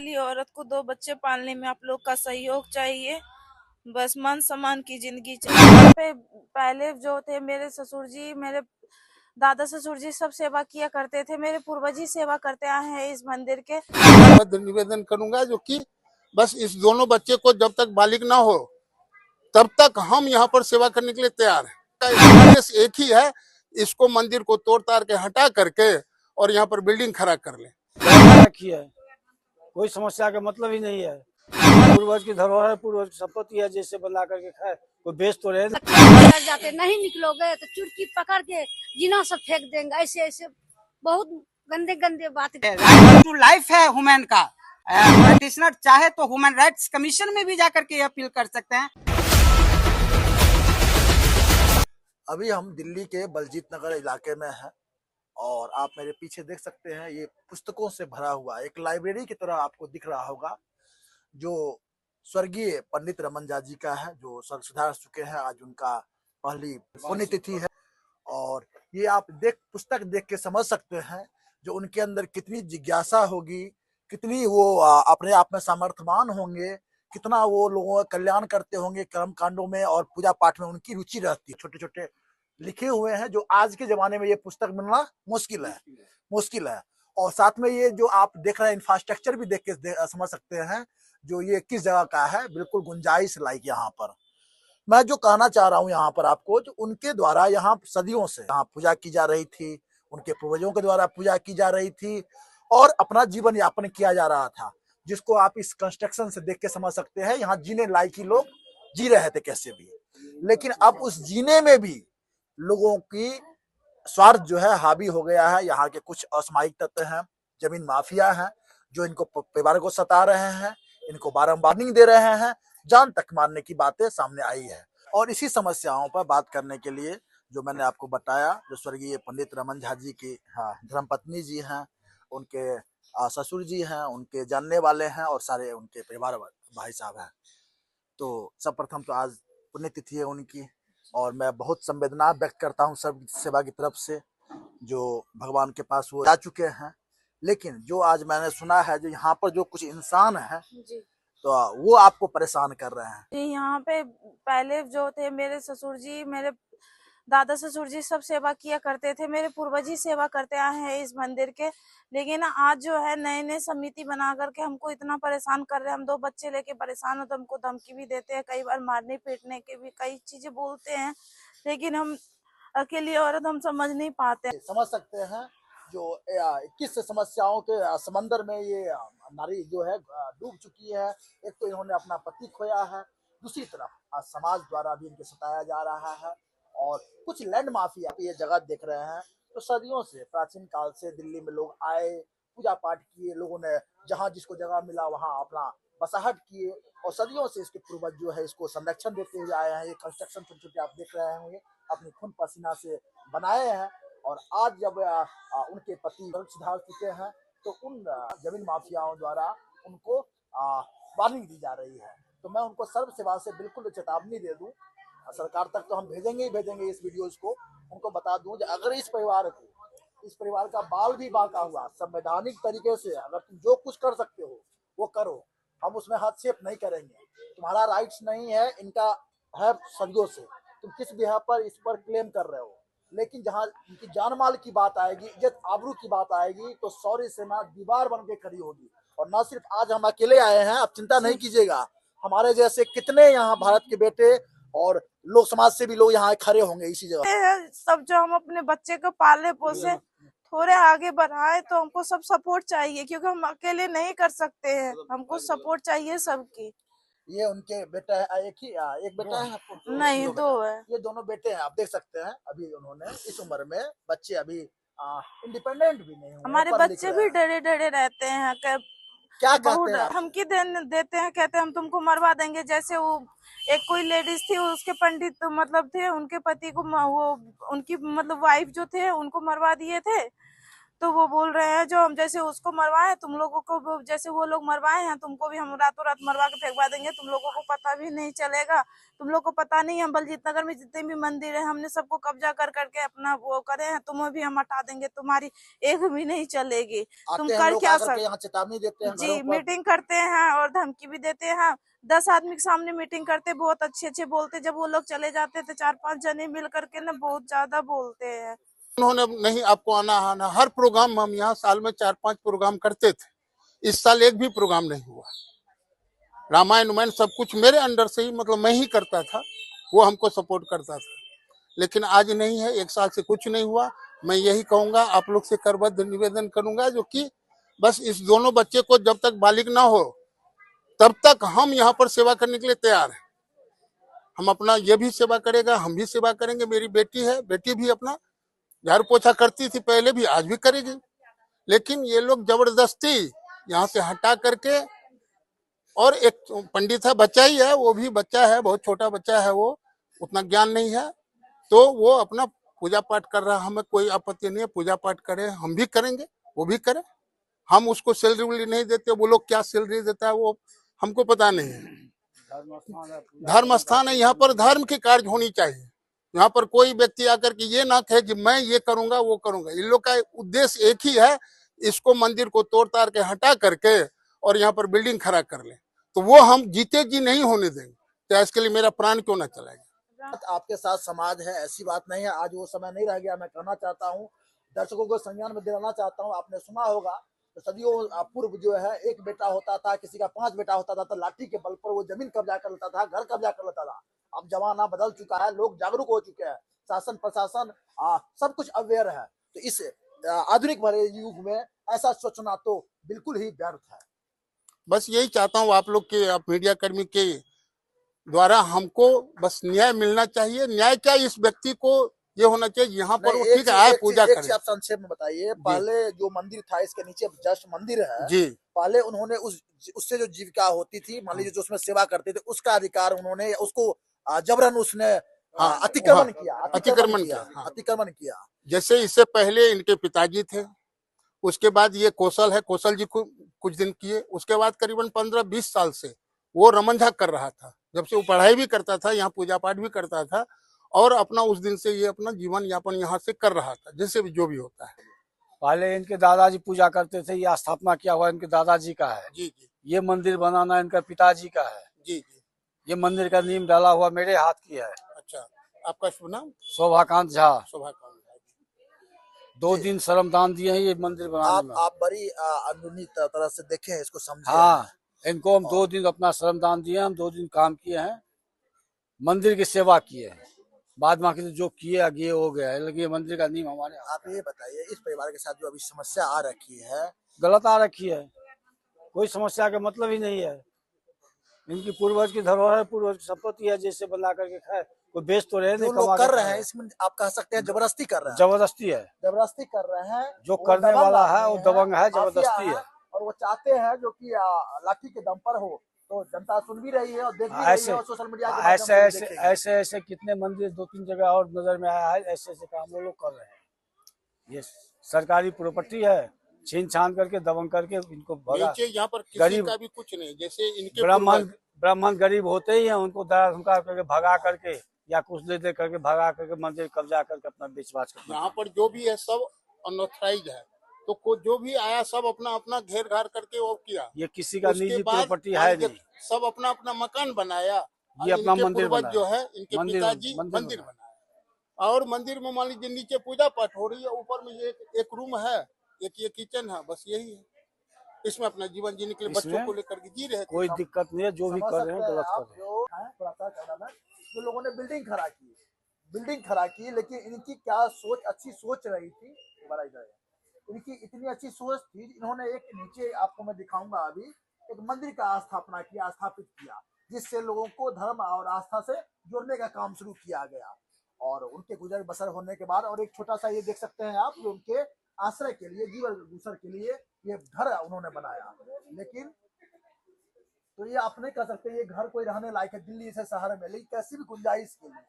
अकेली औरत को 2 बच्चे पालने में आप लोग का सहयोग चाहिए। बस मान सम्मान की जिंदगी चाहिए। पहले जो थे मेरे ससुर जी, मेरे दादा ससुर जी सब सेवा किया करते थे। मेरे पूर्वज ही सेवा करते आए हैं इस मंदिर के। निवेदन करूंगा जो कि बस इस दोनों बच्चे को जब तक बालिग ना हो तब तक हम यहाँ पर सेवा करने के लिए तैयार हैं। आदेश एक ही है, इसको मंदिर को तोड़ ताड़ के हटा करके और यहाँ पर बिल्डिंग खड़ा कर ले। रखी है, कोई समस्या का मतलब ही नहीं है। पूर्वज की धरोहर है, पूर्वज की संपत्ति है, जैसे बना करके खाए कोई बेच तो रहे जाते नहीं निकलोगे तो चुटकी पकड़ के जीना सब फेंक देंगे। ऐसे ऐसे बहुत गंदे गंदे बात। राइट टू लाइफ है ह्यूमन का। प्रैक्टिशनर चाहे तो ह्यूमन राइट्स कमीशन में भी जाकर के अपील कर सकते हैं। अभी हम दिल्ली के बलजीत नगर इलाके में हैं और आप मेरे पीछे देख सकते हैं, ये पुस्तकों से भरा हुआ एक लाइब्रेरी की तरह आपको दिख रहा होगा, जो स्वर्गीय पंडित रमन झा जी का है, जो स्वर्ग सिधार चुके हैं। आज उनका पहली पुण्यतिथि है और ये आप पुस्तक देख के समझ सकते हैं जो उनके अंदर कितनी जिज्ञासा होगी, कितनी वो अपने आप में सामर्थ्यवान होंगे, कितना वो लोगों का कल्याण करते होंगे कर्म कांडों में और पूजा पाठ में उनकी रुचि रहती है। छोटे छोटे लिखे हुए हैं जो आज के जमाने में ये पुस्तक मिलना मुश्किल है। और साथ में ये जो आप देख रहे हैं इंफ्रास्ट्रक्चर भी देख के समझ सकते हैं जो ये किस जगह का है, बिल्कुल गुंजाइश लायक। यहाँ पर मैं जो कहना चाह रहा हूँ यहाँ पर आपको, जो उनके द्वारा यहाँ सदियों से यहाँ पूजा की जा रही थी, उनके पूर्वजों के द्वारा पूजा की जा रही थी और अपना जीवन यापन किया जा रहा था, जिसको आप इस कंस्ट्रक्शन से देख के समझ सकते हैं यहाँ जीने लायक ही लोग जी रहे थे कैसे भी। लेकिन अब उस जीने में भी लोगों की स्वार्थ जो है हावी हो गया है। यहाँ के कुछ असामाजिक तत्व हैं, जमीन माफिया हैं, जो इनको परिवार को सता रहे हैं, इनको बारंबार वार्निंग दे रहे हैं, जान तक मारने की बातें सामने आई है। और इसी समस्याओं पर बात करने के लिए जो मैंने आपको बताया, जो स्वर्गीय पंडित रमन झा जी की धर्मपत्नी जी हैं, उनके ससुर जी हैं, उनके जानने वाले हैं और सारे उनके परिवार भाई साहब हैं। तो सर्वप्रथम तो आज पुण्यतिथि है उनकी और मैं बहुत संवेदना व्यक्त करता हूँ सब सेवा की तरफ से, जो भगवान के पास वो जा चुके हैं। लेकिन जो आज मैंने सुना है, जो यहाँ पर जो कुछ इंसान है तो वो आपको परेशान कर रहे हैं। यहाँ पे पहले जो थे मेरे ससुर जी, मेरे दादा ससुर जी सब सेवा किया करते थे। मेरे पूर्वज ही सेवा करते आए हैं इस मंदिर के। लेकिन आज जो है नए समिति बना करके हमको इतना परेशान कर रहे हैं। हम 2 बच्चे लेके परेशान हो तो हमको धमकी भी देते हैं, कई बार मारने पीटने के भी कई चीजें बोलते हैं। लेकिन हम अकेली औरत हम समझ नहीं पाते। समझ सकते हैं जो किस समस्याओं के समंदर में ये नारी जो है डूब चुकी है। एक तो इन्होंने अपना पति खोया है, दूसरी तरफ समाज द्वारा भी इनको सताया जा रहा है और कुछ लैंड माफिया ये जगह देख रहे हैं। तो सदियों से प्राचीन काल से दिल्ली में लोग आए, पूजा पाठ किए, लोगों ने जहाँ जिसको जगह मिला वहाँ अपना बसाहट किए और सदियों से इसके पूर्वज जो है इसको संरक्षण देते हुए आए हैं। ये कंस्ट्रक्शन छोटे छोटे आप देख रहे होंगे अपने खून पसीना से बनाए हैं और आज जब उनके पति सुधार चुके हैं तो उन जमीन माफियाओं द्वारा उनको वार्निंग दी जा रही है। तो मैं उनको सर्व सेवा से बिल्कुल चेतावनी दे दूं, सरकार तक तो हम भेजेंगे ही भेजेंगे इस वीडियोज को, उनको बता दूं कि अगर इस परिवार का बाल भी बांका हुआ संवैधानिक तरीके से अगर तुम जो कुछ कर सकते हो वो करो, हम उसमें हस्तक्षेप नहीं करेंगे। तुम्हारा राइट्स नहीं है, इनका है सदियों से। तुम किस बिहार पर इस पर क्लेम कर रहे हो, लेकिन जहाँ इनकी जान माल की बात आएगी, इज्जत आबरू की बात आएगी तो सौर्य सेना दीवार बन के खड़ी होगी। और न सिर्फ आज हम अकेले आए हैं, आप चिंता नहीं कीजिएगा, हमारे जैसे कितने यहाँ भारत के बेटे और लोग समाज से भी लोग यहाँ खड़े होंगे इसी जगह। सब जो हम अपने बच्चे को पाले पोसे थोड़े आगे बढ़ाए तो हमको सब सपोर्ट चाहिए, क्योंकि हम अकेले नहीं कर सकते हैं, हमको सपोर्ट चाहिए सबकी। ये उनके बेटा है, एक बेटा है आपको? नहीं, 2 है। ये दोनों बेटे हैं, आप देख सकते हैं। अभी उन्होंने इस उम्र में बच्चे अभी इंडिपेंडेंट भी नहीं हुए। हमारे बच्चे भी डरे रहते हैं। क्या कहते हैं? धमकी देते हैं, कहते हैं हम तुमको मरवा देंगे। जैसे वो एक कोई लेडीज थी, उसके पंडित मतलब थे, उनके पति को वो उनकी मतलब वाइफ जो थे उनको मरवा दिए थे। तो वो बोल रहे हैं जो हम जैसे उसको मरवाए तुम लोगों को जैसे वो लोग मरवाए हैं तुमको भी हम रातों रात मरवा के फेंकवा देंगे, तुम लोगों को पता भी नहीं चलेगा, तुम लोग को पता नहीं हम बलजीत नगर में जितने भी मंदिर है हमने सबको कब्जा कर करके अपना वो करे हैं, तुम्हें भी हम हटा देंगे, तुम्हारी एक भी नहीं चलेगी, तुम आते हैं कर लोग क्या आकर के सकते। यहाँ चेतावनी देते हैं जी घरों पर। मीटिंग करते हैं और धमकी भी देते हैं, 10 आदमी के सामने मीटिंग करते, बहुत अच्छे अच्छे बोलते, जब वो लोग चले जाते थे 4-5 जने मिल करके ना बहुत ज्यादा बोलते हैं। उन्होंने नहीं आपको आना, हर प्रोग्राम हम यहाँ साल में 4-5 प्रोग्राम करते थे, इस साल एक भी प्रोग्राम नहीं हुआ। रामायण उमायण सब कुछ मेरे अंडर से ही, मतलब मैं ही करता था, वो हमको सपोर्ट करता था, लेकिन आज नहीं है, 1 साल से कुछ नहीं हुआ। मैं यही कहूंगा, आप लोग से करबद्ध निवेदन करूंगा, जो कि बस इस दोनों बच्चे को जब तक बालिग ना हो तब तक हम यहाँ पर सेवा करने के लिए तैयार हैं। हम अपना ये भी सेवा करेगा, हम भी सेवा करेंगे। मेरी बेटी है, बेटी भी अपना झाड़ू पोछा करती थी पहले भी, आज भी करेगी, लेकिन ये लोग जबरदस्ती यहाँ से हटा करके, और एक पंडित है, बच्चा ही है, वो भी बच्चा है, बहुत छोटा बच्चा है, वो उतना ज्ञान नहीं है, तो वो अपना पूजा पाठ कर रहा है, हमें कोई आपत्ति नहीं है, पूजा पाठ करे, हम भी करेंगे, वो भी करे। हम उसको सैलरी वैलरी नहीं देते, वो लोग क्या सैलरी देता है वो हमको पता नहीं है। धर्म स्थान है, यहाँ पर धर्म की कार्य होनी चाहिए। यहाँ पर कोई व्यक्ति आकर के ये ना कहे कि मैं ये करूंगा वो करूंगा। इन लोग का उद्देश्य एक ही है, इसको मंदिर को तोड़ ताड़ के हटा करके और यहाँ पर बिल्डिंग खड़ा कर ले, तो वो हम जीते जी नहीं होने देंगे, चाहे इसके लिए मेरा प्राण क्यों ना चलाएगा। आपके साथ समाज है, ऐसी बात नहीं है, आज वो समय नहीं रह गया। मैं कहना चाहता हूँ, दर्शकों को संज्ञान में दिलाना चाहता हूँ, आपने सुना होगा तो सदियों पूर्व जो है एक बेटा होता था, किसी का 5 बेटा होता था, तो लाठी के बल पर वो जमीन कब्जा कर लेता था, घर कब्जा कर लेता था। अब जमाना बदल चुका है, लोग जागरूक हो चुके हैं, शासन प्रशासन सब कुछ अवेयर है। तो इस आधुनिक भरे युग में ऐसा सोचना तो बिल्कुल ही व्यर्थ है। बस यही चाहता हूँ आप लोग के, आप मीडिया कर्मी के द्वारा हमको बस न्याय मिलना चाहिए। न्याय क्या, इस व्यक्ति को ये होना चाहिए यहाँ पर वो ठीक है आए पूजा करे। आप संक्षेप में बताइए, पहले जो मंदिर था इसके नीचे जस्ट मंदिर है जी, पहले उन्होंने उससे जो जीविका होती थी, मान लीजिए जो उसमें सेवा करते थे, उसका अधिकार उन्होंने उसको जबरन उसने अतिक्रमण किया। जैसे इससे पहले इनके पिताजी थे, उसके बाद ये कौशल है, कौशल जी को कुछ दिन किए, उसके बाद करीबन 15-20 साल से वो रमन कर रहा था, जब से वो पढ़ाई भी करता था, यहाँ पूजा पाठ भी करता था, और अपना उस दिन से ये अपना जीवन यापन यहाँ से कर रहा था, जैसे भी जो भी होता है। पहले इनके दादाजी पूजा करते थे, ये स्थापना किया हुआ इनके दादाजी का है। जी जी। ये मंदिर बनाना इनका पिताजी का है। जी जी। ये मंदिर का नींव डाला हुआ मेरे हाथ की है। अच्छा, आपका शुभ नाम? शोभाकांत झा। शोभाकांत। 2 दिन श्रमदान दिए हैं ये मंदिर बनाने में। आप बड़ी अंदरूनी तरह से देखें, इसको समझे। हाँ, इनको हम 2 दिन अपना श्रमदान दिए, हम 2 दिन काम किए हैं, मंदिर की सेवा किए हैं, बाद बाकी जो किए आगे हो गया है, लेकिन मंदिर का नींव हमारे। आप ये बताइए, इस परिवार के साथ जो अभी समस्या आ रखी है, गलत आ रखी है, कोई समस्या का मतलब ही नहीं है। इनकी पूर्वज की धरोहर है, पूर्वज की संपत्ति है, जैसे बना करके खाए, कोई बेच तो रहे नहीं, लोग कर रहे हैं इसमें, आप कह सकते हैं जबरदस्ती कर रहे हैं। जबरदस्ती है, जबरदस्ती कर रहे हैं। जो करने वाला है वो दबंग है, जबरदस्ती है। और वो चाहते हैं जो कि लाठी के दम पर हो, तो जनता सुन भी रही है और देख भी रही है, और सोशल मीडिया के माध्यम से भी देखेगी। ऐसे कितने मंदिर 2-3 जगह और नजर में आया है, ऐसे काम वो लोग कर रहे हैं। ये सरकारी प्रॉपर्टी है, छीन छान करके दबंग करके इनको भगा। यहाँ पर किसी का भी कुछ नहीं, जैसे इनके ब्राह्मण गरीब होते ही हैं, उनको दरा धमका करके भगा करके या कुछ दे करके भगा करके मंदिर कब्जा करके अपना बेच बाच करते। यहाँ पर जो भी है सब अनऑथराइज है, तो जो भी आया सब अपना अपना घेर घार करके वो किया। ये किसी का निजी प्रॉपर्टी है नहीं, सब अपना अपना मकान बनाया, ये अपना मंदिर बनाया, जो है इनके पिताजी मंदिर बनाया। और मंदिर में मान लीजिए नीचे पूजा पाठ हो रही है, ऊपर में एक रूम है, एक ये किचन है, बस यही है। इसमें अपना जीवन जीने के लिए बच्चों को लेकर के जी रहे, कोई दिक्कत नहीं है, जो भी कर रहे हैं गलत कर रहे हैं। जो लोगों ने बिल्डिंग खड़ा की, लेकिन इनकी क्या सोच, अच्छी सोच रही थी, इनकी इतनी अच्छी सोच थी, इन्होंने एक नीचे आपको मैं दिखाऊंगा अभी, एक मंदिर का स्थापित किया, जिससे लोगों को धर्म और आस्था से जोड़ने का काम शुरू किया गया। और उनके गुजर बसर होने के बाद, और एक छोटा सा ये देख सकते हैं आप, जो उनके आश्रय के लिए, जीवन गुजर के लिए ये घर उन्होंने बनाया। लेकिन तो ये आप नहीं कह सकते ये घर कोई रहने लायक है दिल्ली से शहर में, लेकिन कैसी भी गुंजाइश के लिए।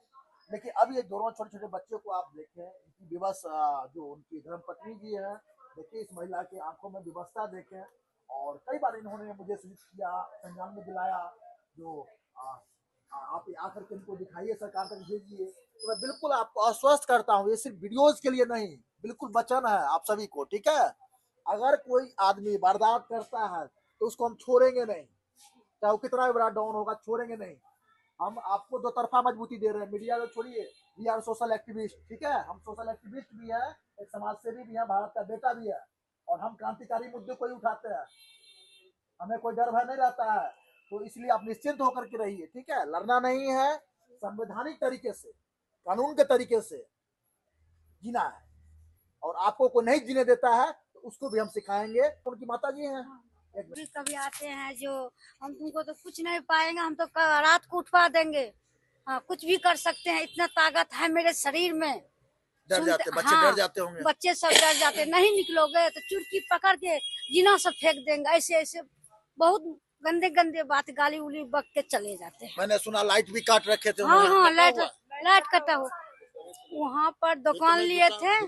लेकिन अब ये दोनों छोटे छोटे बच्चों को आप देखें, इनकी विवश जो उनकी धर्मपत्नी जी है, देखिए इस महिला की आंखों में विवशता देखें, और कई बार इन्होंने मुझे सूचित किया, संज्ञान में दिलाया, जो आप आकर के इनको दिखाइए, सरकार तक भेजिए। तो मैं बिल्कुल आपको आश्वस्त करता हूँ, ये सिर्फ वीडियोज के लिए नहीं, बिल्कुल वचन है आप सभी को, ठीक है। अगर कोई आदमी वारदात करता है तो उसको हम छोड़ेंगे नहीं, चाहे वो कितना भी बड़ा डाउन होगा, छोड़ेंगे नहीं। हम आपको दो तरफा मजबूती दे रहे हैं, मीडिया को छोड़िए, वी आर सोशल एक्टिविस्ट, ठीक है। हम सोशल एक्टिविस्ट भी है, एक समाज सेवी भी है, भारत का बेटा भी है, और हम क्रांतिकारी मुद्दे को ही उठाते हैं, हमें कोई डर भय नहीं रहता है। तो इसलिए आप निश्चिंत होकर के रहिए, ठीक है। लड़ना नहीं है, संवैधानिक तरीके से, कानून के तरीके से जीना है, और आपको कोई नहीं जीने देता है तो उसको भी हम सिखाएंगे। उनकी माता जी हैं, भी कभी आते हैं जो हम तुमको तो कुछ नहीं पाएंगे, हम तो रात को उठवा देंगे। हाँ, कुछ भी कर सकते हैं, इतना ताकत है मेरे शरीर में। डर जाते बच्चे, हाँ, डर जाते होंगे, बच्चे सब डर जाते, नहीं निकलोगे तो चुटकी पकड़ के जीना सब फेंक देंगे। ऐसे ऐसे बहुत गंदे गंदे बात, गाली उली बक के चले जाते हैं। मैंने सुना लाइट भी काट रखे थे। हाँ हाँ, लाइट कटा हो। वहाँ पर दुकान लिए थे,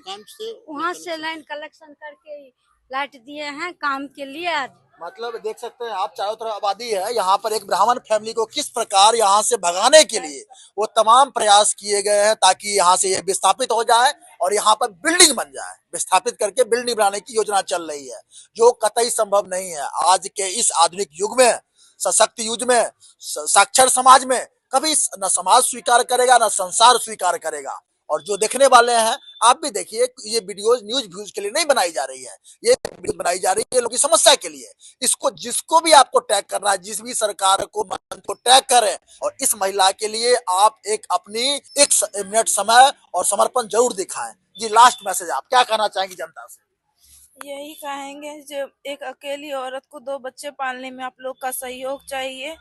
वहाँ से लाइन कलेक्शन करके लाइट दिए हैं काम के लिए। मतलब देख सकते हैं आप, चारों तरफ आबादी है। यहाँ पर एक ब्राह्मण फैमिली को किस प्रकार यहाँ से भगाने के लिए वो तमाम प्रयास किए गए हैं, ताकि यहाँ से ये विस्थापित हो जाए और यहाँ पर बिल्डिंग बन जाए। विस्थापित करके बिल्डिंग बनाने की योजना चल रही है, जो कतई संभव नहीं है आज के इस आधुनिक युग में, सशक्त युग में, साक्षर समाज में। कभी न समाज स्वीकार करेगा, न संसार स्वीकार करेगा। और जो देखने वाले हैं, आप भी देखिए, ये वीडियोज न्यूज व्यूज के लिए नहीं बनाई जा रही है, ये वीडियो बनाई जा रही है लोगों की समस्या के लिए। इसको जिसको भी आपको टैग करना है, जिस भी सरकार को टैग करें, और इस महिला के लिए आप एक अपनी 1 मिनट समय और समर्पण जरूर दिखाएं। जी, लास्ट मैसेज आप क्या कहना चाहेंगी जनता से? यही कहेंगे, जो एक अकेली औरत को 2 बच्चे पालने में आप लोग का सहयोग चाहिए।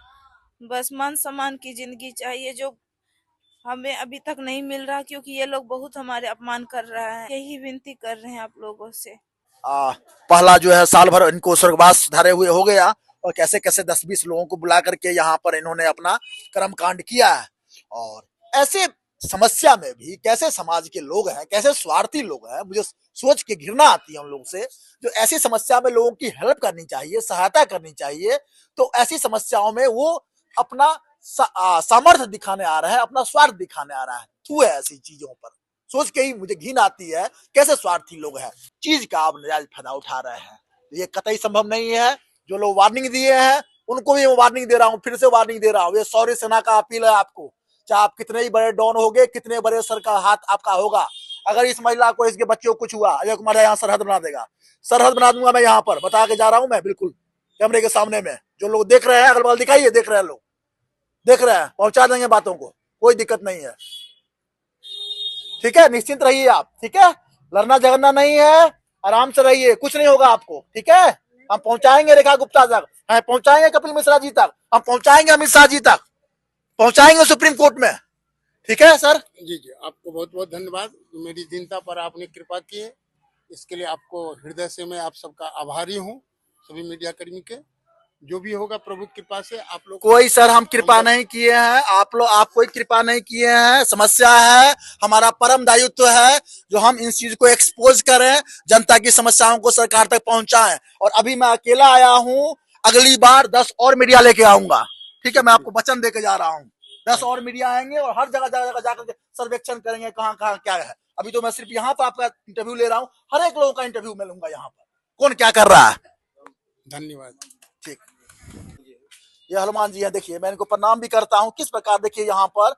बस मान सम्मान की जिंदगी चाहिए, जो हमें अभी तक नहीं मिल रहा, क्योंकि ये लोग बहुत हमारे अपमान कर रहा है। यही विनती कर रहे हैं आप लोगों से। पहला जो है साल भर इनको स्वर्गवास धरे हुए हो गया, और कैसे कैसे 10-20 लोगों को बुला करके यहाँ पर इन्होंने अपना कर्म कांड किया है। और ऐसे समस्या में भी कैसे समाज के लोग हैं, कैसे स्वार्थी लोग हैं, मुझे सोच के घृणा आती है उन लोगों से। जो ऐसी समस्या में लोगों की हेल्प करनी चाहिए, सहायता करनी चाहिए, तो ऐसी समस्याओं में वो अपना सामर्थ्य दिखाने आ रहा है, अपना स्वार्थ दिखाने आ रहा है। तू है ऐसी चीजों पर सोच के ही मुझे घिन आती है, कैसे स्वार्थी लोग हैं, चीज का आप नजायज फायदा उठा रहे हैं। ये कतई संभव नहीं है। जो लोग वार्निंग दिए हैं उनको भी मैं वार्निंग दे रहा हूँ, फिर से वार्निंग दे रहा हूँ। ये शौर्य सेना का अपील है आपको, चाहे आप कितने ही बड़े डॉन होगे, कितने बड़े सर का हाथ आपका होगा, अगर इस महिला को, इसके बच्चे को कुछ हुआ, अजय कुमार यहाँ सरहद बना देगा, सरहद बना दूंगा मैं। यहाँ पर बता के जा रहा हूँ मैं, बिल्कुल कैमरे के सामने में। जो लोग देख रहे हैं, अगल बगल दिखाइए, देख रहे हैं लोग, देख रहे हैं, पहुंचा देंगे बातों को, कोई दिक्कत नहीं है, ठीक है। निश्चिंत रहिए आप, ठीक है। लड़ना झगड़ना नहीं है, आराम से रहिए, कुछ नहीं होगा आपको, ठीक है। हम पहुंचाएंगे रेखा गुप्ता तक, हम पहुंचाएंगे कपिल मिश्रा जी तक, हम पहुंचाएंगे अमित शाह जी तक, पहुंचाएंगे सुप्रीम कोर्ट में, ठीक है सर। जी जी, आपको बहुत बहुत धन्यवाद। मेरी दीनता पर आपने कृपा की है, इसके लिए आपको हृदय से मैं आप सबका आभारी हूँ, सभी मीडिया कर्मी के। जो भी होगा प्रभु की कृपा से आप लोग। कोई सर हम कृपा नहीं किए हैं, आप लोग, आप कोई कृपा नहीं किए हैं। समस्या है, हमारा परम दायित्व है जो हम इन चीज को एक्सपोज करें, जनता की समस्याओं को सरकार तक पहुंचाएं। और अभी मैं अकेला आया हूं, अगली बार 10 और मीडिया लेके आऊंगा, ठीक है। मैं आपको वचन देके जा रहा हूँ, 10 और मीडिया आएंगे और हर जगह जगह जाकर के सर्वेक्षण करेंगे, कहाँ कहाँ क्या है। अभी तो मैं सिर्फ यहाँ पर आपका इंटरव्यू ले रहा हूँ, हर एक लोगों का इंटरव्यू मैं लूंगा यहाँ पर, कौन क्या कर रहा है। धन्यवाद। ठीक, ये हनुमान जी हैं, देखिए मैं इनको प्रणाम भी करता हूँ। किस प्रकार देखिए यहाँ पर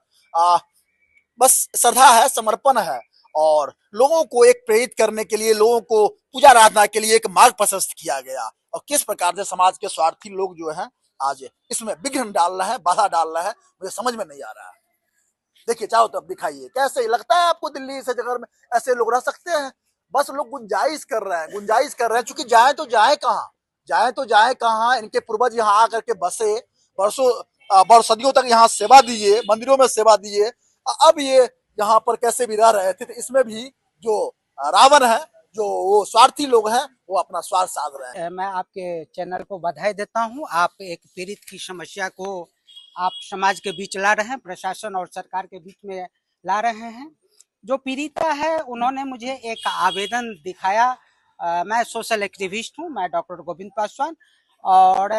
बस श्रद्धा है, समर्पण है, और लोगों को एक प्रेरित करने के लिए, लोगों को पूजा आराधना के लिए एक मार्ग प्रशस्त किया गया। और किस प्रकार से समाज के स्वार्थी लोग जो हैं आज इसमें विघ्न डाल रहे हैं, बाधा डाल रहे हैं, मुझे समझ में नहीं आ रहा है। देखिए चारों तरफ दिखाइए, कैसे लगता है आपको दिल्ली से जगह में ऐसे लोग रह सकते हैं? बस लोग गुंजाइश कर रहे हैं, गुंजाइश कर रहे हैं, क्योंकि जाए तो जाए कहाँ, जाए तो जाए कहाँ। इनके पूर्वज यहाँ आकर के बसे, वर्षों सदियों तक यहाँ सेवा दिए, मंदिरों में सेवा दिए। अब ये यहाँ पर कैसे भी रह रहे थे, तो इसमें भी जो रावण है, जो वो स्वार्थी लोग हैं, वो अपना स्वार्थ साध रहे हैं। मैं आपके चैनल को बधाई देता हूं। आप एक पीड़ित की समस्या को आप समाज के बीच ला रहे हैं, प्रशासन और सरकार के बीच में ला रहे हैं। जो पीड़िता है उन्होंने मुझे एक आवेदन दिखाया मैं सोशल एक्टिविस्ट हूँ, मैं डॉक्टर गोविंद पासवान। और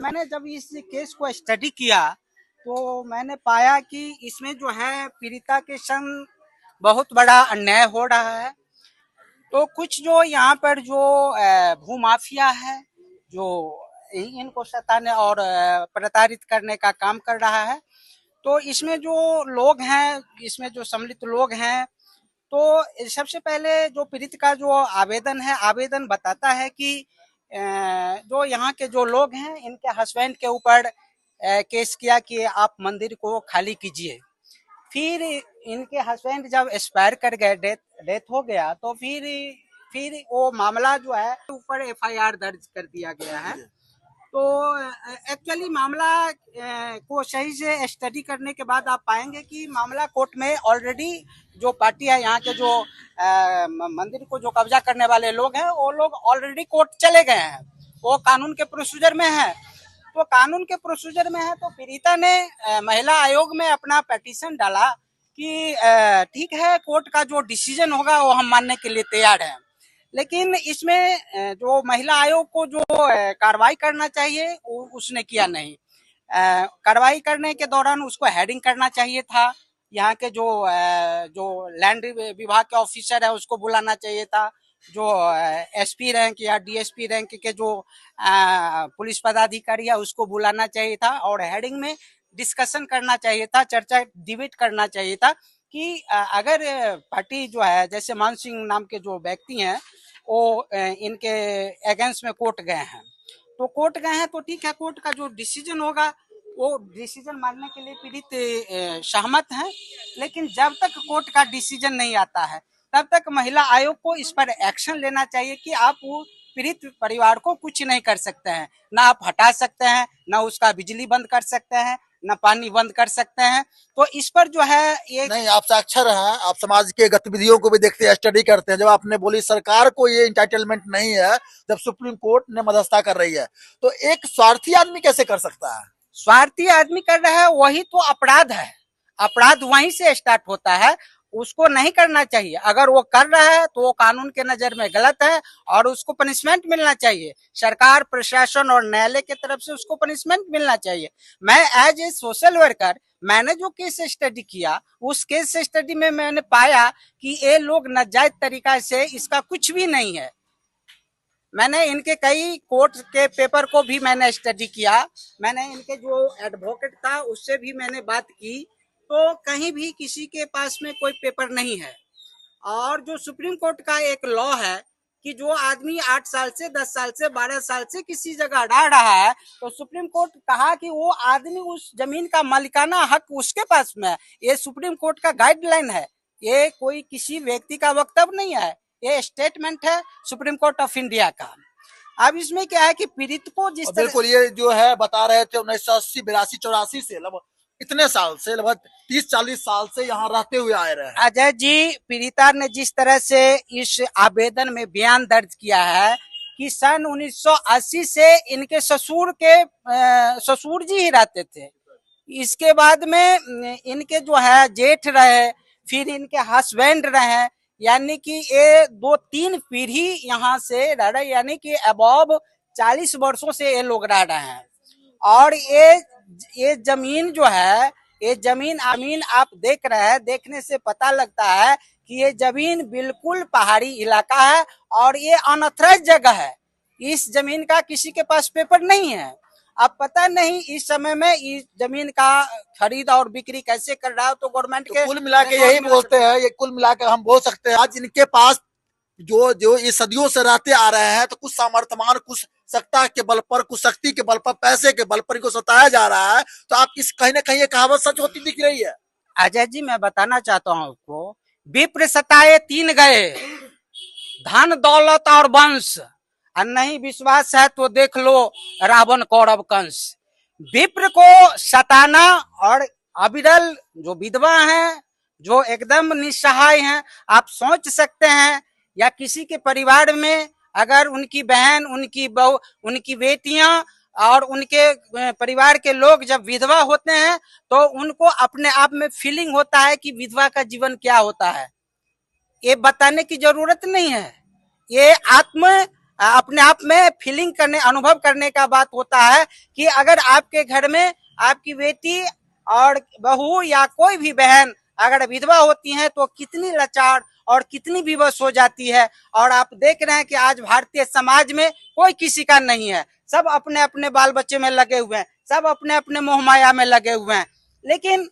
मैंने जब इस केस को स्टडी किया तो मैंने पाया कि इसमें जो है पीड़िता के संग बहुत बड़ा अन्याय हो रहा है। तो कुछ जो यहाँ पर जो भूमाफिया है, जो इनको सताने और प्रताड़ित करने का काम कर रहा है, तो इसमें जो लोग हैं, इसमें जो सम्मिलित लोग हैं, तो सबसे पहले जो पीड़ित का जो आवेदन है, आवेदन बताता है कि जो यहाँ के जो लोग हैं, इनके हस्बैंड के ऊपर केस किया कि आप मंदिर को खाली कीजिए। फिर इनके हस्बैंड जब एक्सपायर कर गए, डेथ हो गया, तो फिर वो मामला जो है ऊपर एफआईआर दर्ज कर दिया गया है। तो एक्चुअली मामला को सही से स्टडी करने के बाद आप पाएंगे कि मामला कोर्ट में ऑलरेडी जो पार्टी है, यहाँ के जो मंदिर को जो कब्जा करने वाले लोग हैं, वो लोग ऑलरेडी कोर्ट चले गए हैं, वो कानून के प्रोसीजर में है। तो कानून के प्रोसीजर में है, तो पीड़िता ने महिला आयोग में अपना पिटीशन डाला कि ठीक है, कोर्ट का जो डिसीजन होगा वो हम मानने के लिए तैयार हैं। लेकिन इसमें जो महिला आयोग को जो कार्रवाई करना चाहिए उसने किया नहीं। कार्रवाई करने के दौरान उसको हेडिंग करना चाहिए था, यहाँ के जो लैंड विभाग के ऑफिसर है उसको बुलाना चाहिए था, जो एसपी रैंक या डीएसपी रैंक के जो पुलिस पदाधिकारी है उसको बुलाना चाहिए था, और हेडिंग में डिस्कशन करना चाहिए था, चर्चा डिबेट करना चाहिए था कि अगर पार्टी जो है, जैसे मान सिंह नाम के जो व्यक्ति हैं, वो इनके अगेंस्ट में कोर्ट गए हैं, तो कोर्ट गए हैं तो ठीक है, कोर्ट का जो डिसीजन होगा वो डिसीजन मानने के लिए पीड़ित सहमत हैं। लेकिन जब तक कोर्ट का डिसीजन नहीं आता है तब तक महिला आयोग को इस पर एक्शन लेना चाहिए कि आप वो पीड़ित परिवार को कुछ नहीं कर सकते हैं, ना आप हटा सकते हैं, ना उसका बिजली बंद कर सकते हैं, ना पानी बंद कर सकते हैं। तो इस पर जो है ये नहीं, आप साक्षर हैं, आप समाज के गतिविधियों को भी देखते हैं, स्टडी करते हैं। जब आपने बोली सरकार को ये इंटाइटलमेंट नहीं है, जब सुप्रीम कोर्ट ने मध्यस्थता कर रही है, तो एक स्वार्थी आदमी कैसे कर सकता है? स्वार्थी आदमी कर रहा है, वही तो अपराध है। अपराध वहीं से स्टार्ट होता है, उसको नहीं करना चाहिए। अगर वो कर रहा है तो वो कानून के नजर में गलत है और उसको पनिशमेंट मिलना चाहिए। सरकार, प्रशासन और न्यायालय की तरफ से उसको पनिशमेंट मिलना चाहिए। मैं एज ए सोशल वर्कर, मैंने जो केस स्टडी किया, उस केस स्टडी में मैंने पाया कि ये लोग नाजायज तरीका से, इसका कुछ भी नहीं है। मैंने इनके कई कोर्ट के पेपर को भी मैंने स्टडी किया, मैंने इनके जो एडवोकेट था उससे भी मैंने बात की, तो कहीं भी किसी के पास में कोई पेपर नहीं है। और जो सुप्रीम कोर्ट का एक लॉ है कि जो आदमी 8 साल से 10 साल से 12 साल से किसी जगह रह रहा है, तो सुप्रीम कोर्ट कहा कि वो आदमी, उस जमीन का मालिकाना हक उसके पास में है। ये सुप्रीम कोर्ट का गाइडलाइन है, ये कोई किसी व्यक्ति का वक्तव्य नहीं है, ये स्टेटमेंट है सुप्रीम कोर्ट ऑफ इंडिया का। अब इसमें क्या है कि पीड़ित को जिस तरह, बिल्कुल, ये जो है बता रहे थे 1980, 82, 84 से लगभग इतने साल से, लगभग 30-40 साल से यहाँ रहते हुए आए रहे हैं। अजय जी, पीड़िता ने जिस तरह से इस आवेदन में बयान दर्ज किया है कि सन 1980 से इनके ससुर जी ही रहते थे, इसके बाद में इनके जो है जेठ रहे, फिर इनके हस्बैंड रहे, यानी कि ये 2-3 पीढ़ी यहाँ से रह रहे, यानी कि अबव 40 वर्षों से ये लोग रह रहे हैं। और ये जमीन जो है, ये जमीन आप देख रहे हैं, देखने से पता लगता है कि ये जमीन बिल्कुल पहाड़ी इलाका है और ये अनऑथराइज्ड जगह है। इस जमीन का किसी के पास पेपर नहीं है। अब पता नहीं इस समय में इस जमीन का खरीद और बिक्री कैसे कर रहा है, तो गवर्नमेंट के कुल मिला के यही बोलते हैं, ये कुल मिला के हम बोल सकते हैं, आज इनके पास जो ये सदियों से रहते आ रहे हैं, तो कुछ सामर्थ्यमान, कुछ सत्ता के बल पर, कुछ शक्ति के बल पर, पैसे के बल पर इनको सताया जा रहा है। तो आप इस कहीं ना कहीं ये कहावत सच होती दिख रही है। अजय जी, मैं बताना चाहता हूँ आपको, विप्र सताए 3 गए, धन दौलत और वंश, और नहीं विश्वास है तो देख लो रावण कौरव कंस। विप्र को सताना, और अविरल जो विधवा हैं, जो एकदम निस्सहाय हैं, आप सोच सकते हैं, या किसी के परिवार में अगर उनकी बहन, उनकी बहू, उनकी बेटियां और उनके परिवार के लोग जब विधवा होते हैं तो उनको अपने आप में फीलिंग होता है कि विधवा का जीवन क्या होता है। ये बताने की जरूरत नहीं है, ये अपने आप में फीलिंग करने, अनुभव करने का बात होता है कि अगर आपके घर में आपकी बेटी और बहू या कोई भी बहन अगर विधवा होती हैं तो कितनी लाचार और कितनी विवश हो जाती है। और आप देख रहे हैं कि आज भारतीय समाज में कोई किसी का नहीं है, सब अपने अपने बाल बच्चे में लगे हुए हैं, सब अपने अपने मोह माया में लगे हुए हैं। लेकिन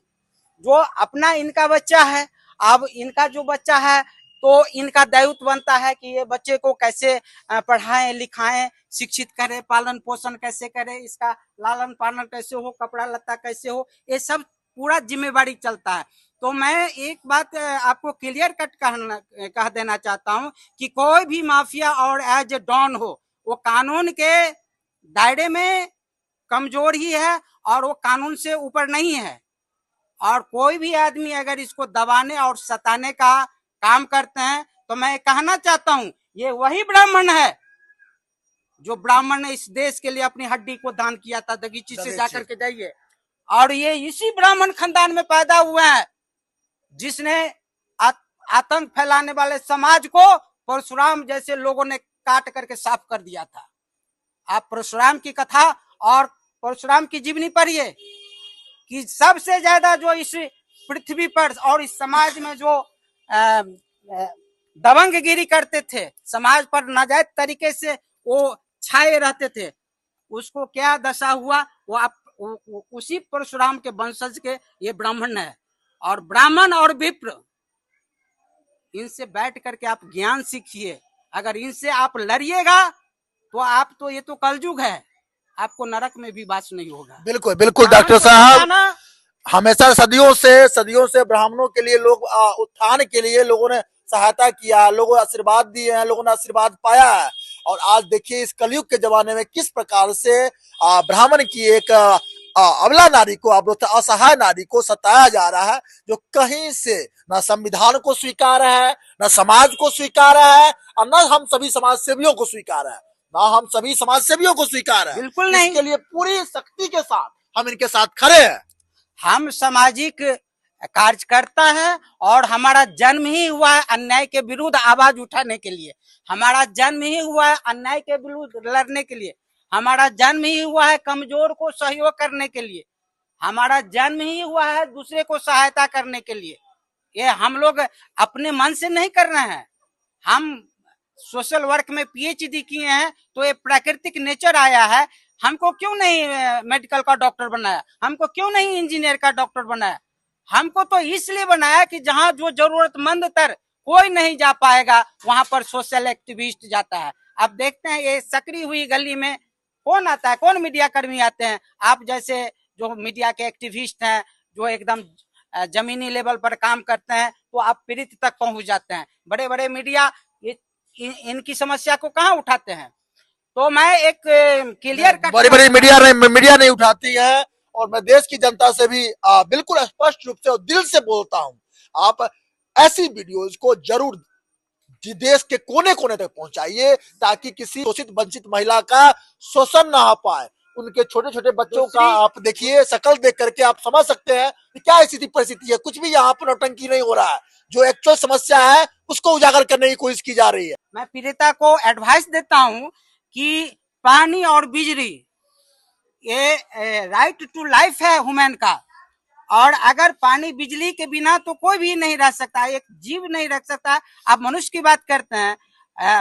जो अपना इनका बच्चा है, अब इनका जो बच्चा है तो इनका दायित्व बनता है कि ये बच्चे को कैसे पढ़ाएं लिखाएं, शिक्षित करें, पालन पोषण कैसे करें, इसका लालन पालन कैसे हो, कपड़ा लत्ता कैसे हो, ये सब पूरा जिम्मेवारी चलता है। तो मैं एक बात आपको क्लियर कट कह देना चाहता हूं कि कोई भी माफिया और एज ए डॉन हो, वो कानून के दायरे में कमजोर ही है और वो कानून से ऊपर नहीं है। और कोई भी आदमी अगर इसको दबाने और सताने का काम करते हैं तो मैं कहना चाहता हूं ये वही ब्राह्मण है जो ब्राह्मण ने इस देश के लिए अपनी हड्डी को दान किया था, दगीची से जाकर के जाइए। और ये इसी ब्राह्मण खानदान में पैदा हुए हैं जिसने आतंक फैलाने वाले समाज को परशुराम जैसे लोगों ने काट करके साफ कर दिया था। आप परशुराम की कथा और परशुराम की जीवनी पढ़िए कि सबसे ज्यादा जो इस पृथ्वी पर और इस समाज में जो दबंगगिरी करते थे, समाज पर नाजायज तरीके से वो छाए रहते थे, उसको क्या दशा हुआ वो आप उसी परशुराम के वंशज के ये ब्राह्मण है। और ब्राह्मण और विप्र, इनसे बैठ करके आप ज्ञान सीखिए। अगर इनसे आप लड़िएगा तो आप तो ये तो कलयुग है, आपको नरक में भी वास नहीं होगा। बिल्कुल बिल्कुल डॉक्टर साहब, हमेशा सदियों से ब्राह्मणों के लिए लोग उत्थान के लिए लोगों ने सहायता किया, लोगों ने आशीर्वाद दिए हैं, लोगों ने आशीर्वाद पाया है। और आज देखिए इस कलयुग के जमाने में किस प्रकार से ब्राह्मण की एक अबला नारी को, असहाय नारी को सताया जा रहा है, जो कहीं से न संविधान को स्वीकार है, न समाज को स्वीकार है, और न हम सभी समाज सेवियों को स्वीकार है, बिल्कुल नहीं। इसके लिए पूरी शक्ति के साथ हम इनके साथ खड़े हैं। हम सामाजिक कार्यकर्ता है और हमारा जन्म ही हुआ है अन्याय के विरुद्ध आवाज उठाने के लिए, हमारा जन्म ही हुआ है अन्याय के विरुद्ध लड़ने के लिए, हमारा जन्म ही हुआ है कमजोर को सहयोग करने के लिए, हमारा जन्म ही हुआ है दूसरे को सहायता करने के लिए। ये हम लोग अपने मन से नहीं कर रहे हैं, हम सोशल वर्क में पीएचडी किए हैं तो ये प्राकृतिक नेचर आया है। हमको क्यों नहीं मेडिकल का डॉक्टर बनाया, हमको क्यों नहीं इंजीनियर का डॉक्टर बनाया? हमको तो इसलिए बनाया कि जहां जो जरूरतमंद तर कोई नहीं जा पाएगा वहां पर सोशल एक्टिविस्ट जाता है। अब देखते हैं ये सकरी हुई गली में कौन आता है, कौन मीडिया कर्मी आते हैं? आप जैसे जो मीडिया के एक्टिविस्ट हैं जो एकदम जमीनी लेवल पर काम करते हैं तो आप पीड़ित तक पहुंच जाते हैं। बड़े बड़े मीडिया इनकी समस्या को कहाँ उठाते हैं? तो मैं एक क्लियर कट, बड़ी मीडिया नहीं उठाती है। और मैं देश की जनता से भी बिल्कुल स्पष्ट रूप से और दिल से बोलता हूं, आप ऐसी वीडियोस को जरूर देश के कोने कोने तक पहुंचाइए ताकि किसी शोषित वंचित महिला का शोषण ना हो पाए। उनके छोटे छोटे बच्चों का आप देखिए, शकल देख करके आप समझ सकते हैं कि क्या स्थिति परिस्थिति है। कुछ भी यहाँ पर नौटंकी नहीं हो रहा है, जो एक्चुअल समस्या है उसको उजागर करने की कोशिश की जा रही है। मैं पीड़िता को एडवाइस देता हूं कि पानी और बिजली ये राइट टू लाइफ है ह्यूमन का, और अगर पानी बिजली के बिना तो कोई भी नहीं रह सकता, एक जीव नहीं रह सकता। आप मनुष्य की बात करते हैं,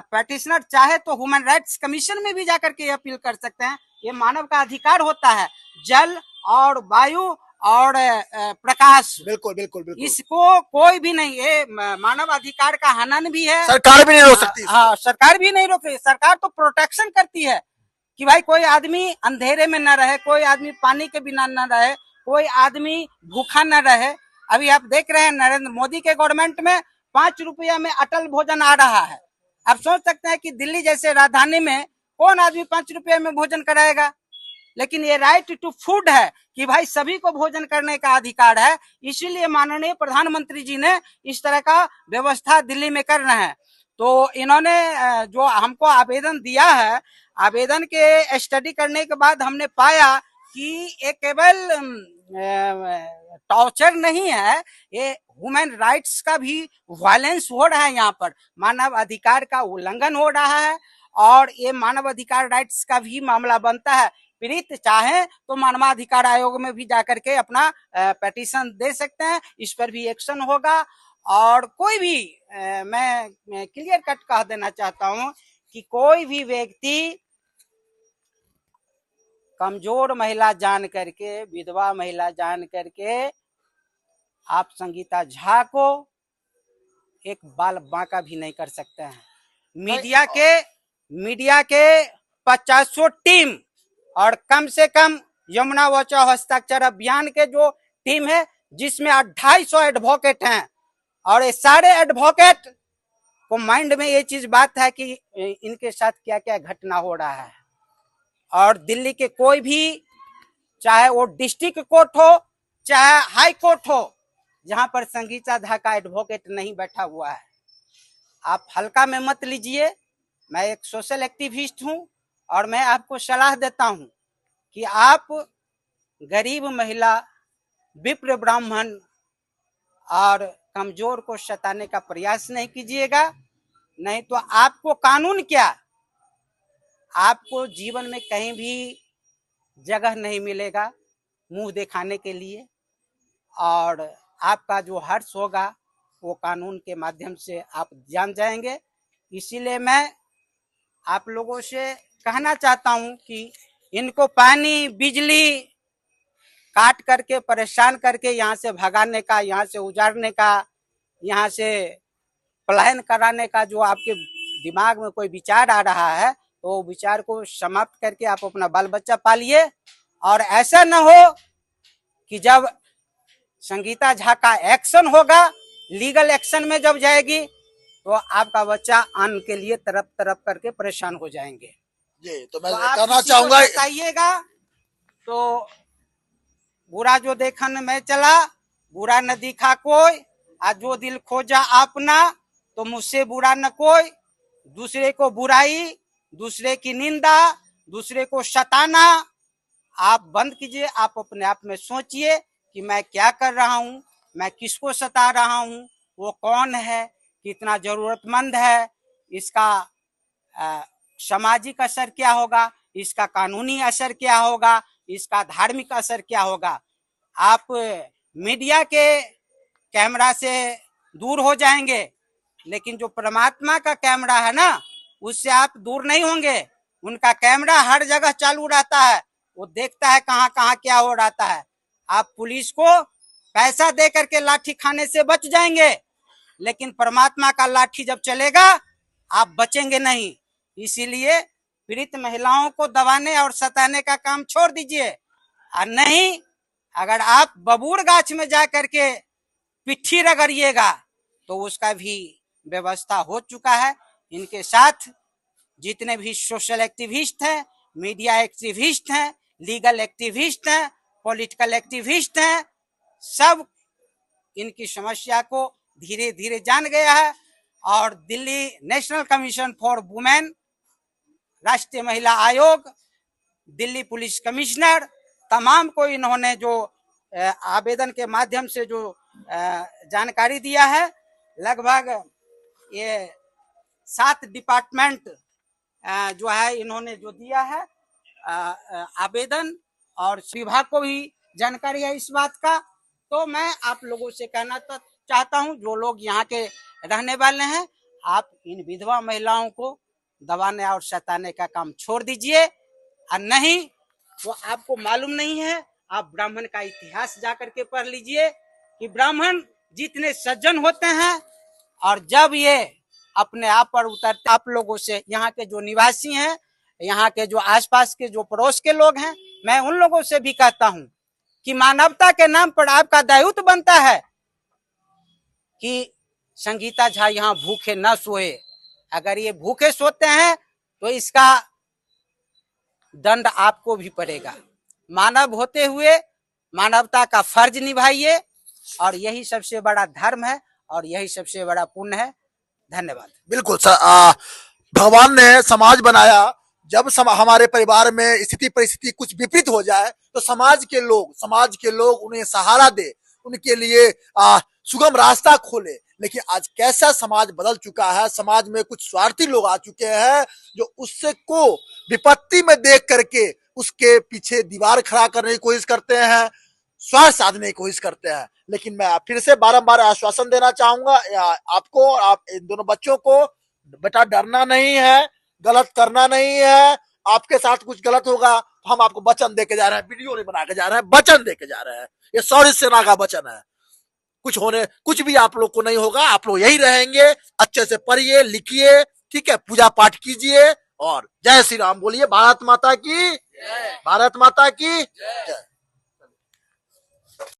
पेटिशनर चाहे तो ह्यूमन राइट्स कमीशन में भी जाकर के अपील कर सकते हैं। ये मानव का अधिकार होता है, जल और वायु और प्रकाश। बिल्कुल बिल्कुल बिल्कुल, इसको कोई भी नहीं, ये मानव अधिकार का हनन भी है। सरकार भी नहीं रोक सकती। हाँ, सरकार भी नहीं रोक सकती। सरकार तो प्रोटेक्शन करती है कि भाई कोई आदमी अंधेरे में न रहे, कोई आदमी पानी के बिना न रहे, कोई आदमी भूखा न रहे। अभी आप देख रहे हैं नरेंद्र मोदी के गवर्नमेंट में 5 रुपया में अटल भोजन आ रहा है। आप सोच सकते हैं कि दिल्ली जैसे राजधानी में कौन आदमी 5 रुपये में भोजन कराएगा? लेकिन ये राइट टू फूड है कि भाई सभी को भोजन करने का अधिकार है। इसीलिए माननीय प्रधानमंत्री जी ने इस तरह का व्यवस्था दिल्ली में कर रहे हैं। तो इन्होंने जो हमको आवेदन दिया है, आवेदन के स्टडी करने के बाद हमने पाया कि ये केवल टॉर्चर नहीं है, ये ह्यूमन राइट्स का भी वायलेंस हो रहा है। यहाँ पर मानव अधिकार का उल्लंघन हो रहा है और ये मानव अधिकार राइट्स का भी मामला बनता है। पीड़ित चाहे तो मानवाधिकार आयोग में भी जाकर के अपना पिटीशन दे सकते हैं, इस पर भी एक्शन होगा। और कोई भी मैं क्लियर कट कह देना चाहता हूं कि कोई भी व्यक्ति कमजोर महिला जान करके, विधवा महिला जान करके आप संगीता झा को एक बाल बांका भी नहीं कर सकते हैं। मीडिया के 50 टीम और कम से कम यमुना बचाओ हस्ताक्षर अभियान के जो टीम है, जिसमें 250 एडवोकेट हैं, और ये सारे एडवोकेट को माइंड में ये चीज बात है कि इनके साथ क्या क्या घटना हो रहा है। और दिल्ली के कोई भी, चाहे वो डिस्ट्रिक्ट कोर्ट हो चाहे हाई कोर्ट हो, जहां पर संगीता झा का एडवोकेट नहीं बैठा हुआ है, आप हल्का में मत लीजिए। मैं एक सोशल एक्टिविस्ट हूं और मैं आपको सलाह देता हूं कि आप गरीब महिला, विप्र ब्राह्मण और कमजोर को सताने का प्रयास नहीं कीजिएगा, नहीं तो आपको कानून क्या, आपको जीवन में कहीं भी जगह नहीं मिलेगा मुंह दिखाने के लिए, और आपका जो हर्ष होगा वो कानून के माध्यम से आप जान जाएंगे। इसीलिए मैं आप लोगों से कहना चाहता हूं कि इनको पानी बिजली काट करके, परेशान करके यहाँ से भगाने का, यहाँ से उजाड़ने का, यहाँ से पलायन कराने का जो आपके दिमाग में कोई विचार आ रहा है, तो विचार को समाप्त करके आप अपना बाल बच्चा पालिए। और ऐसा न हो कि जब संगीता झा का एक्शन होगा, लीगल एक्शन में जब जाएगी, तो आपका बच्चा अन्न के लिए तरफ तरफ करके परेशान हो जाएंगे। जी, तो मैं आप कहना किसी को चाहूंगा, बताइएगा तो बुरा जो देखन में चला, बुरा न दिखा कोई, आज जो दिल खोजा अपना, तो मुझसे बुरा न कोई। दूसरे को बुराई, दूसरे की निंदा, दूसरे को सताना आप बंद कीजिए। आप अपने आप में सोचिए कि मैं क्या कर रहा हूँ, मैं किसको सता रहा हूँ, वो कौन है, कितना जरूरतमंद है, इसका सामाजिक असर क्या होगा, इसका कानूनी असर क्या होगा, इसका धार्मिक असर क्या होगा। आप मीडिया के कैमरा से दूर हो जाएंगे, लेकिन जो परमात्मा का कैमरा है ना, उससे आप दूर नहीं होंगे। उनका कैमरा हर जगह चालू रहता है, वो देखता है कहाँ कहाँ क्या हो रहा है। आप पुलिस को पैसा दे करके लाठी खाने से बच जाएंगे, लेकिन परमात्मा का लाठी जब चलेगा आप बचेंगे नहीं। इसीलिए पीड़ित महिलाओं को दबाने और सताने का काम छोड़ दीजिए। और नहीं, अगर आप बबूर गाछ में जा करके पिट्ठी रगड़िएगा तो उसका भी व्यवस्था हो चुका है। इनके साथ जितने भी सोशल एक्टिविस्ट हैं, मीडिया एक्टिविस्ट हैं, लीगल एक्टिविस्ट हैं, पॉलिटिकल एक्टिविस्ट हैं, सब इनकी समस्या को धीरे धीरे जान गया है। और Delhi national commission for women, राष्ट्रीय महिला आयोग, दिल्ली पुलिस कमिश्नर, तमाम को इन्होंने जो आवेदन के माध्यम से जो जानकारी दिया है, लगभग ये 7 डिपार्टमेंट जो है इन्होंने जो दिया है आवेदन, और विभाग को भी जानकारी है इस बात का। तो मैं आप लोगों से कहना चाहता हूं, जो लोग यहाँ के रहने वाले हैं, आप इन विधवा महिलाओं को दबाने और सताने का काम छोड़ दीजिए। और नहीं, वो आपको मालूम नहीं है, आप ब्राह्मण का इतिहास जाकर के पढ़ लीजिए कि ब्राह्मण जितने सज्जन होते हैं, और जब ये अपने आप पर उतरते, आप लोगों से, यहाँ के जो निवासी हैं, यहाँ के जो आसपास के जो पड़ोस के लोग हैं, मैं उन लोगों से भी कहता हूं कि मानवता के नाम पर आपका दायित्व बनता है कि संगीता झा यहाँ भूखे न सोए। अगर ये भूखे सोते हैं तो इसका दंड आपको भी पड़ेगा। मानव होते हुए मानवता का फर्ज निभाइए, और यही सबसे बड़ा धर्म है और यही सबसे बड़ा पुण्य है। धन्यवाद। बिल्कुल सर, भगवान ने समाज बनाया जब हमारे परिवार में स्थिति परिस्थिति कुछ विपरीत हो जाए तो समाज के लोग उन्हें सहारा दे, उनके लिए सुगम रास्ता खोले। लेकिन आज कैसा समाज बदल चुका है, समाज में कुछ स्वार्थी लोग आ चुके हैं जो उससे को विपत्ति में देख करके उसके पीछे दीवार खड़ा करने की कोशिश करते हैं, स्वार्थ साधने की कोशिश करते हैं। लेकिन मैं फिर से बारंबार आश्वासन देना चाहूंगा आपको और आप इन दोनों बच्चों को, बेटा डरना नहीं है, गलत करना नहीं है। आपके साथ कुछ गलत होगा तो हम आपको वचन देके जा रहे हैं, वीडियो नहीं बना के जा रहे हैं, वचन देके जा रहे हैं। ये शौर्य सेना का वचन है। कुछ भी आप लोग को नहीं होगा, आप लोग यही रहेंगे। अच्छे से पढ़िए लिखिए, ठीक है, पूजा पाठ कीजिए और जय श्री राम बोलिए। भारत माता की जय। भारत माता की जय।